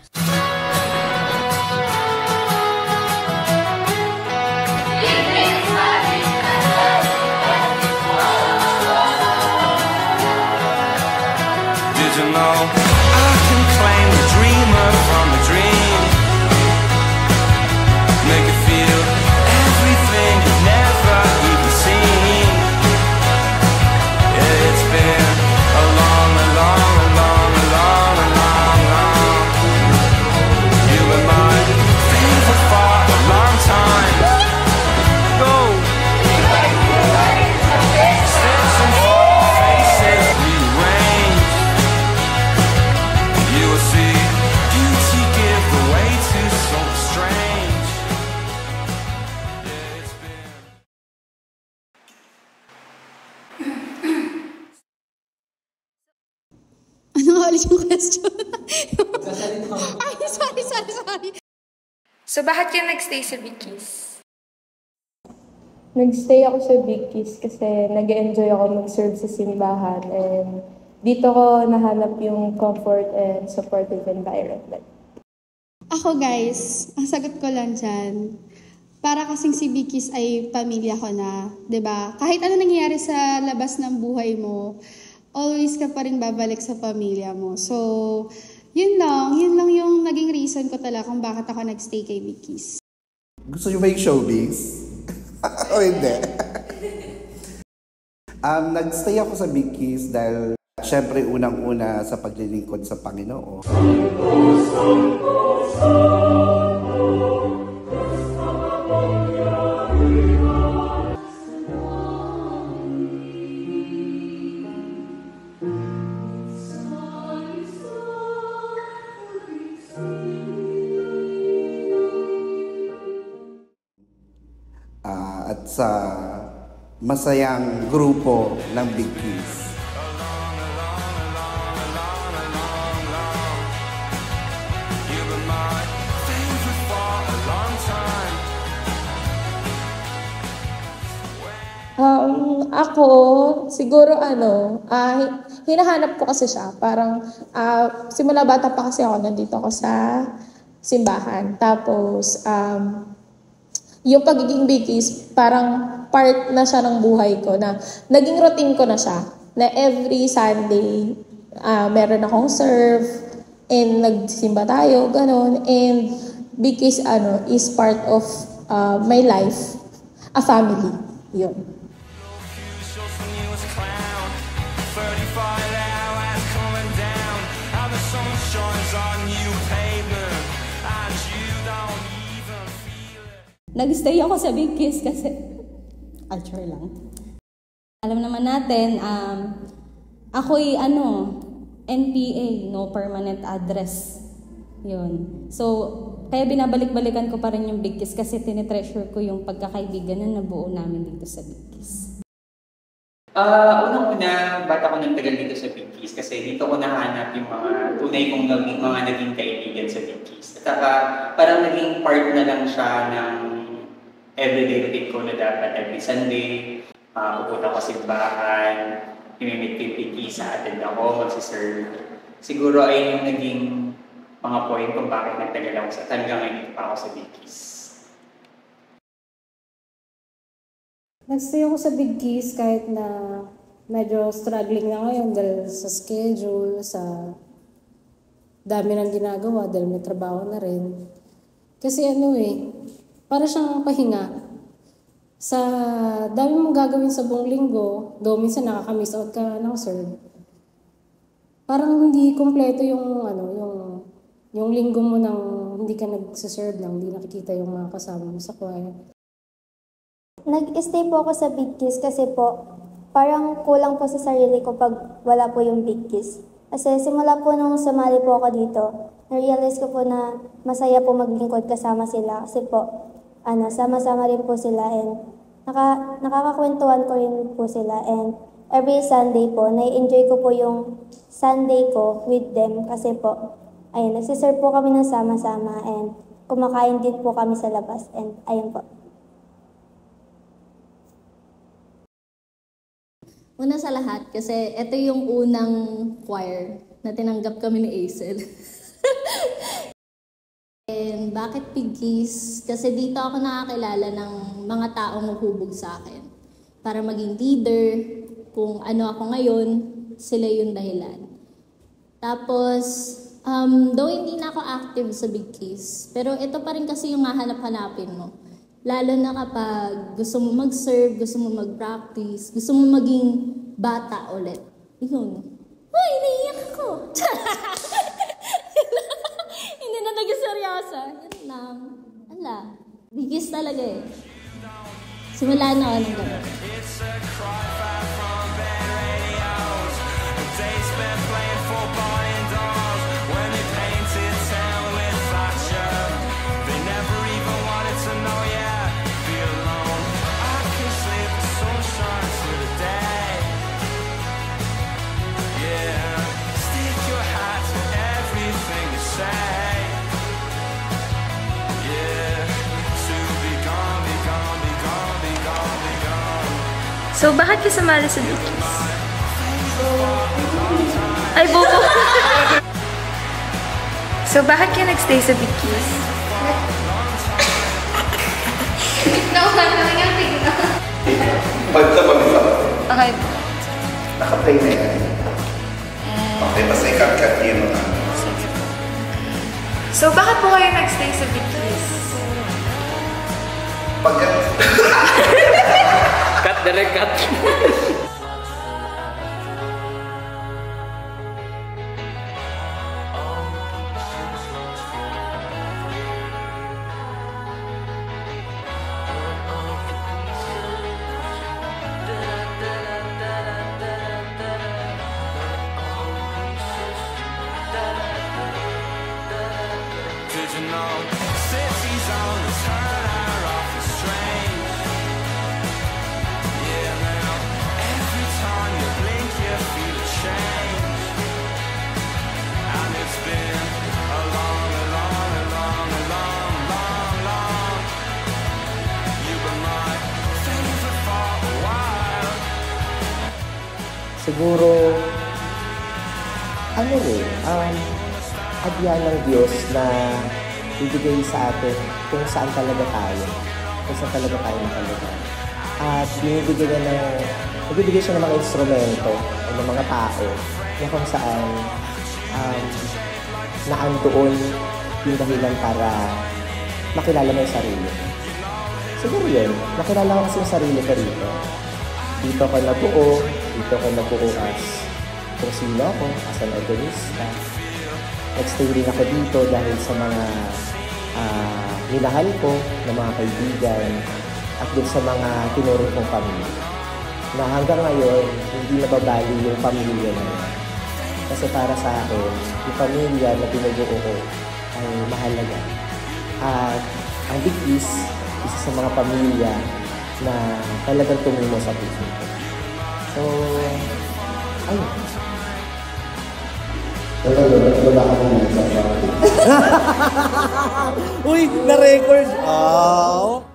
Did you know I can claim the dreamer from the dream? Make it feel everything you've never even seen. Yeah, it's been a long, a long, a long, a long, a long, long. You were my favorite for a long time. Go. Steps and faces rearrange. You will see beauty give way to something strange. Yeah, it's been. Ano nga ulit yung question? Ay, sorry. So, bakit ka nagstay sa Vicky's? Nagstay ako sa Vicky's kasi nag-enjoy ako mag-serve sa simbahan and dito ko nahanap yung comfort and supportive environment. Ako guys, ang sagot ko lang dyan, para kasing si Vicky's ay pamilya ko na, 'di ba? Kahit ano nangyayari sa labas ng buhay mo, always ka pa rin babalik sa pamilya mo. So, yun lang yung naging reason ko talaga kung bakit ako nagstay kay Vicky's. Gusto nyo ba yung showbiz? O hindi? Nagstay ako sa Vicky's dahil syempre unang-una sa paglilingkod sa Panginoon. At sa masayang grupo ng Vicky's. Ako, siguro hinahanap ko kasi siya. Parang, simula bata pa kasi ako, nandito ako sa simbahan. Tapos, yung pagiging Vicky's, parang part na siya ng buhay ko na naging routine ko na siya. Na every Sunday, meron akong serve and nagsimba tayo, ganun. And Vicky's is part of my life, a family. Yun. Nag-stay ako sa Vicky's kasi, sure lang. Alam naman natin, ako'y NPA, no permanent address. Yun. So, kaya binabalik-balikan ko pa rin yung Vicky's kasi tinitreasure ko yung pagkakaibigan na nabuo namin dito sa Vicky's. Unang-una, ba't ako nagtagal dito sa Vicky's? Kasi dito ko nahanap yung mga tunay kong mga naging kaibigan sa Vicky's. At saka, parang naging part na lang siya ng everyday routine ko na dapat every Sunday, pupunta ko sa simbahan, imimit ko yung Vicky's, attend ako, magsiserve. Siguro ay yung naging mga point kung bakit nagtagal ako sa talagang ngayon pa ako sa Vicky's. Nagstay ako sa Vicky's kahit na medyo struggling na ngayon dahil sa schedule, sa dami ng ginagawa dahil may trabaho na rin. Kasi para siyang pahinga. Sa dami mong gagawin sa buong linggo, though minsan nakaka-miss out ka ng serve, parang hindi kompleto yung linggo mo nang hindi ka nagsiserve lang, hindi nakikita yung mga kasama mo sa choir. Nag-stay po ako sa Vicky's kasi po, parang kulang po sa sarili ko pag wala po yung Vicky's. Kasi simula po nung sumali po ako dito, na-realize ko po na masaya po maglingkod kasama sila kasi po, sama-sama rin po sila and nakakakwentuhan ko rin po sila and every Sunday po, nai-enjoy ko po yung Sunday ko with them kasi po, nagsiserve po kami ng sama-sama and kumakain din po kami sa labas and ayun po. Una sa lahat, kasi ito yung unang choir na tinanggap kami ni Acel. Bakit Big Kiss? Kasi dito ako nakakilala ng mga taong huhubog sa akin. Para maging leader, kung ano ako ngayon, sila yung dahilan. Tapos, though hindi na ako active sa Big Kiss, pero ito pa rin kasi yung hahanap-hanapin mo. Lalo na kapag gusto mo mag-serve, gusto mo mag-practice, gusto mo maging bata ulit. Yun. Uy, naiiyak ako! Hindi na naging seryosa. Yun lang. Ala, Big Kiss talaga eh. Simula na ako ng gano'n. So, bakit ka sumali sa Big Kiss? Ay, bobo! So, bakit ka nagstay sa Big Kiss? Nauhan na lang yung tingnan. Pagtabang ito. Okay. Naka-play na yan. Okay, basta ikat-cut yun. So, bakit po kayo nagstay sa Big Kiss? Cut, direct cut. Siguro, adyan ng Diyos na bibigay sa atin kung saan talaga tayo. Kung saan talaga tayo nakalagay. At nagbibigay siya ng mga instrumento o ng mga tao na kung saan naandoon yung dahilan para makilala mo yung sarili. Siguro yun, nakilala ko kasi yung sarili ko rito. Dito ko nabuo, dito ko nabuo as kung sino ako, as an organista. Nagstay rin ako dito dahil sa mga minahal ko na mga kaibigan at din sa mga tinuro kong pamilya. Na hanggang ngayon, hindi nababali yung pamilya na yun. Kasi para sa akin, yung pamilya na binubuo ko ay mahalaga. At ang Big Kiss, isa sa mga pamilya na talagang tumimo sa puso ko. So, ayun. Wala ako nasa Uy, na-record! Oh!